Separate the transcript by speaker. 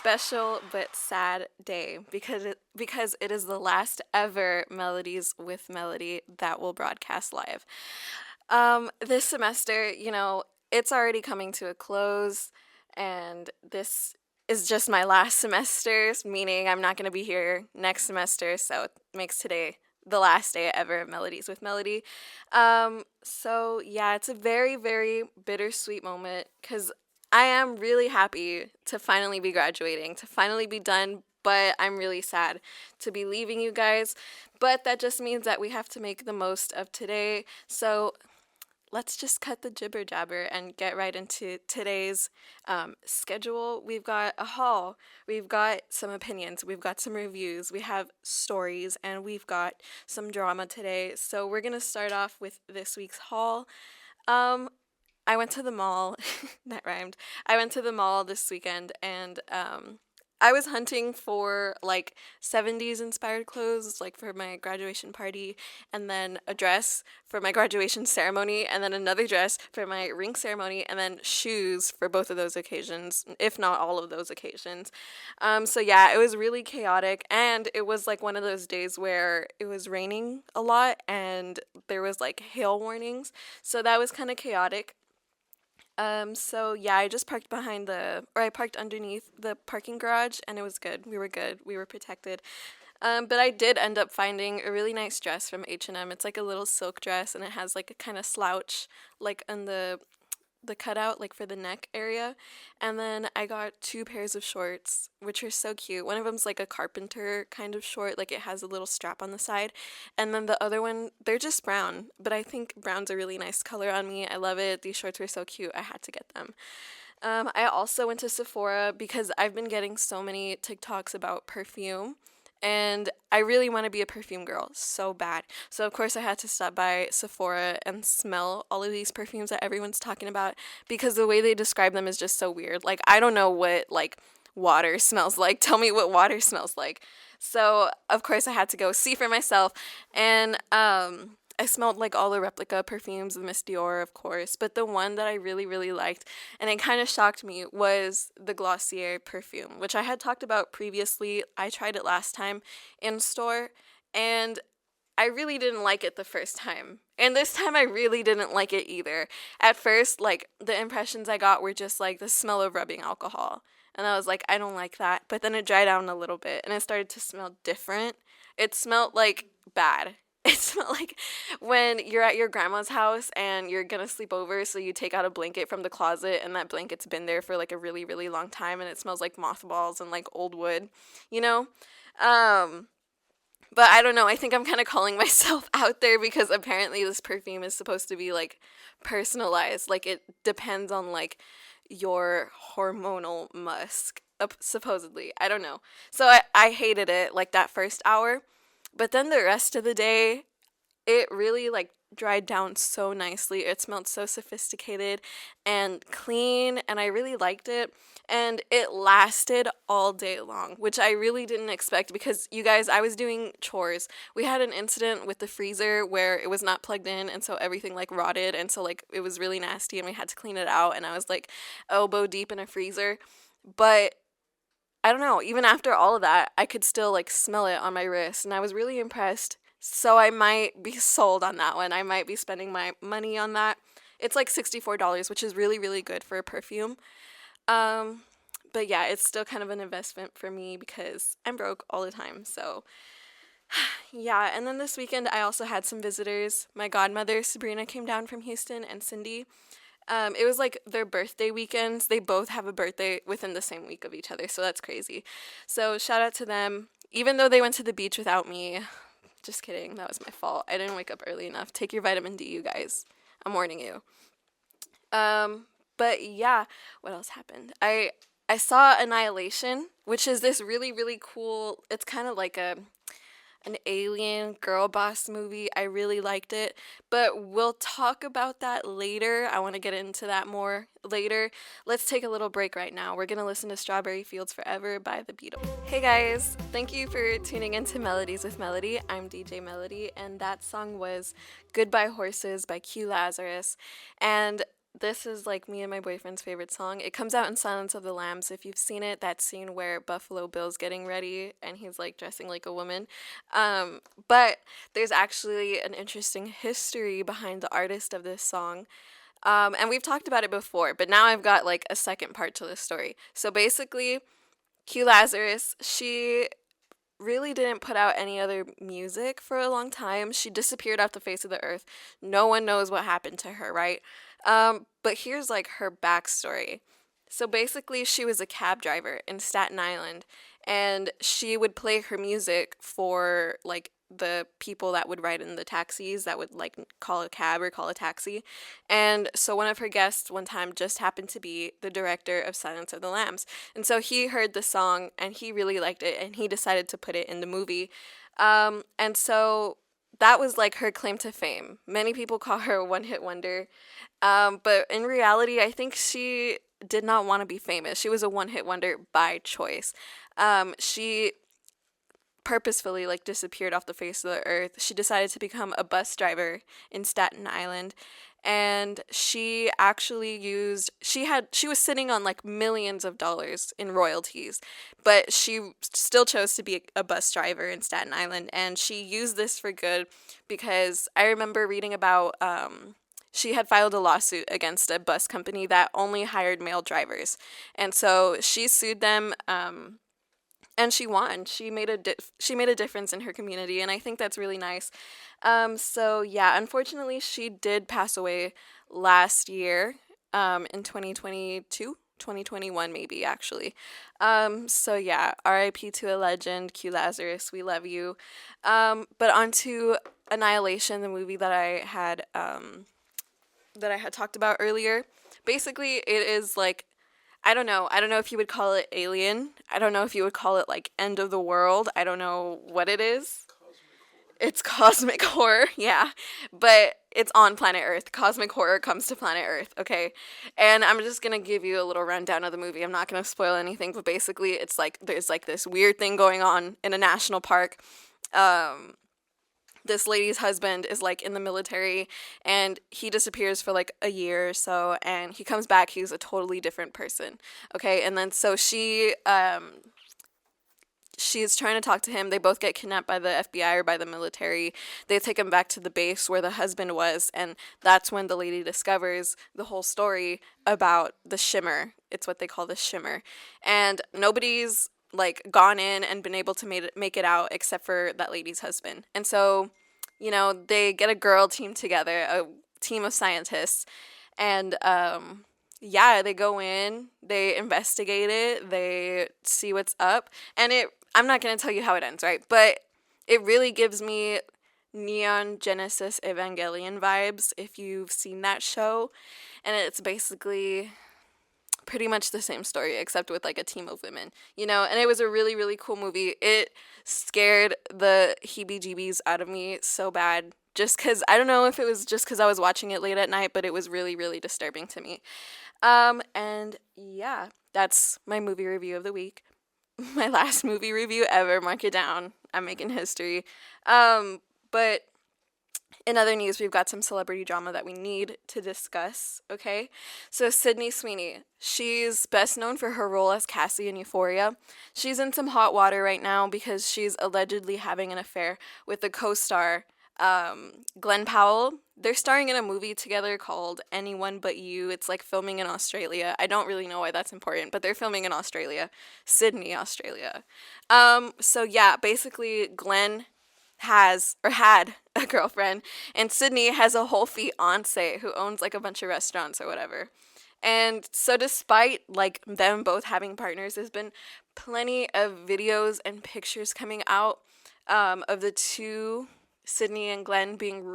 Speaker 1: special but sad day because it is the last ever Melodies with Melody that will broadcast live. This semester, it's already coming to a close, and this is just my last semester, meaning I'm not going to be here next semester, so it makes today the last day ever of Melodies with Melody. So yeah, it's a very, very bittersweet moment because I am really happy to finally be graduating, to finally be done, but I'm really sad to be leaving you guys. But that just means that we have to make the most of today. So let's just cut the jibber jabber and get right into today's schedule. We've got a haul, we've got some opinions, we've got some reviews, we have stories, and we've got some drama today. So we're gonna start off with this week's haul. Um, I went to the mall. That rhymed. I went to the mall this weekend and I was hunting for like 70s inspired clothes, like for my graduation party, and then a dress for my graduation ceremony, and then another dress for my ring ceremony, and then shoes for both of those occasions, if not all of those occasions. So yeah, it was really chaotic, and it was like one of those days where it was raining a lot and there was like hail warnings. So that was kind of chaotic. So yeah, I just parked I parked underneath the parking garage and it was good. We were good. We were protected. But I did end up finding a really nice dress from H&M. It's like a little silk dress and it has like a kind of slouch like on the cutout like for the neck area. And then I got two pairs of shorts which are so cute. One of them's like a carpenter kind of short, like it has a little strap on the side, and then the other one, they're just brown, but I think brown's a really nice color on me. I love it. These shorts were so cute, I had to get them. I also went to Sephora because I've been getting so many TikToks about perfume, and I really want to be a perfume girl so bad. So, of course, I had to stop by Sephora and smell all of these perfumes that everyone's talking about because the way they describe them is just so weird. Like, I don't know what, like, water smells like. Tell me what water smells like. So, of course, I had to go see for myself. And, I smelled like all the replica perfumes, the Miss Dior, of course, but the one that I really, really liked, and it kind of shocked me, was the Glossier perfume, which I had talked about previously. I tried it last time in store, and I really didn't like it the first time. And this time I really didn't like it either. At first, like, the impressions I got were just like the smell of rubbing alcohol. And I was like, I don't like that. But then it dried down a little bit and it started to smell different. It smelled like bad. It smelled like when you're at your grandma's house and you're gonna sleep over, so you take out a blanket from the closet and that blanket's been there for like a really, really long time and it smells like mothballs and like old wood, you know? Um, but I don't know. I think I'm kind of calling myself out there because apparently this perfume is supposed to be like personalized. Like it depends on like your hormonal musk, supposedly. I don't know. So I hated it like that first hour. But then the rest of the day, it really like dried down so nicely. It smelled so sophisticated and clean, and I really liked it. And it lasted all day long, which I really didn't expect because you guys, I was doing chores. We had an incident with the freezer where it was not plugged in, and so everything like rotted, and so like it was really nasty, and we had to clean it out. And I was like elbow deep in a freezer, but I don't know, even after all of that, I could still like smell it on my wrist, and I was really impressed. So I might be sold on that one. I might be spending my money on that. It's like $64, which is really, really good for a perfume. Um, but yeah, it's still kind of an investment for me because I'm broke all the time. So yeah, and then this weekend I also had some visitors. My godmother, Sabrina, came down from Houston, and Cindy. It was like their birthday weekends. They both have a birthday within the same week of each other, so that's crazy. So shout out to them. Even though they went to the beach without me, just kidding, that was my fault. I didn't wake up early enough. Take your vitamin D, you guys. I'm warning you. But yeah, what else happened? I saw Annihilation, which is this really, really cool. It's kind of like an alien girl boss movie. I really liked it, but we'll talk about that later. I want to get into that more later. Let's take a little break right now. We're going to listen to Strawberry Fields Forever by The Beatles. Hey guys, thank you for tuning into Melodies with Melody. I'm DJ Melody, and that song was Goodbye Horses by Q Lazarus. And This is like me and my boyfriend's favorite song. It comes out in Silence of the Lambs. If you've seen it, that scene where Buffalo Bill's getting ready and he's like dressing like a woman. But there's actually an interesting history behind the artist of this song. And we've talked about it before, but now I've got like a second part to the story. So basically, Q Lazarus, she really didn't put out any other music for a long time. She disappeared off the face of the earth. No one knows what happened to her, right? But here's like her backstory. So basically, she was a cab driver in Staten Island, and she would play her music for like the people that would ride in the taxis that would like call a cab or call a taxi. And so one of her guests one time just happened to be the director of Silence of the Lambs. And so he heard the song and he really liked it and he decided to put it in the movie. And so that was like her claim to fame. Many people call her a one hit wonder. But in reality, I think she did not want to be famous. She was a one hit wonder by choice. She purposefully like disappeared off the face of the earth. She decided to become a bus driver in Staten Island, and she actually used she was sitting on like millions of dollars in royalties, but she still chose to be a bus driver in Staten Island, and she used this for good because I remember reading about she had filed a lawsuit against a bus company that only hired male drivers. And so she sued them, and she won. She made a difference in her community, and I think that's really nice. So yeah, unfortunately, she did pass away last year, in 2022, 2021 maybe actually. So yeah, R.I.P. to a legend, Q Lazarus. We love you. But on to Annihilation, the movie that I had talked about earlier. Basically, it is like I don't know. I don't know if you would call it alien. I don't know if you would call it like end of the world. I don't know what it is. It's cosmic horror, yeah. But it's on planet Earth. Cosmic horror comes to planet Earth, okay? And I'm just gonna give you a little rundown of the movie. I'm not gonna spoil anything, but basically it's like there's like this weird thing going on in a national park. Um, this lady's husband is like in the military and he disappears for like a year or so and he comes back, he's a totally different person. Okay, and then so she's trying to talk to him. They both get kidnapped by the FBI or by the military. They take him back to the base where the husband was, and that's when the lady discovers the whole story about the shimmer. It's what they call the shimmer. And nobody's like gone in and been able to make it out except for that lady's husband. And so, they get a girl team together, a team of scientists, and yeah, they go in, they investigate it, they see what's up, and I'm not going to tell you how it ends, right? But it really gives me Neon Genesis Evangelion vibes if you've seen that show. And it's basically pretty much the same story except with like a team of women, and it was a really, really cool movie. It scared the heebie-jeebies out of me so bad just because I don't know if it was just because I was watching it late at night, but it was really, really disturbing to me. And yeah, that's my movie review of the week. My last movie review ever. Mark it down. I'm making history. But in other news, we've got some celebrity drama that we need to discuss, okay? So Sydney Sweeney, she's best known for her role as Cassie in Euphoria. She's in some hot water right now because she's allegedly having an affair with the co-star, Glenn Powell. They're starring in a movie together called Anyone But You. It's like filming in Australia. I don't really know why that's important, but they're filming in Australia. Sydney, Australia. So yeah, basically Glenn had a girlfriend, and Sydney has a whole fiance who owns like a bunch of restaurants or whatever. And so despite like them both having partners, there's been plenty of videos and pictures coming out, of the two, Sydney and Glenn, being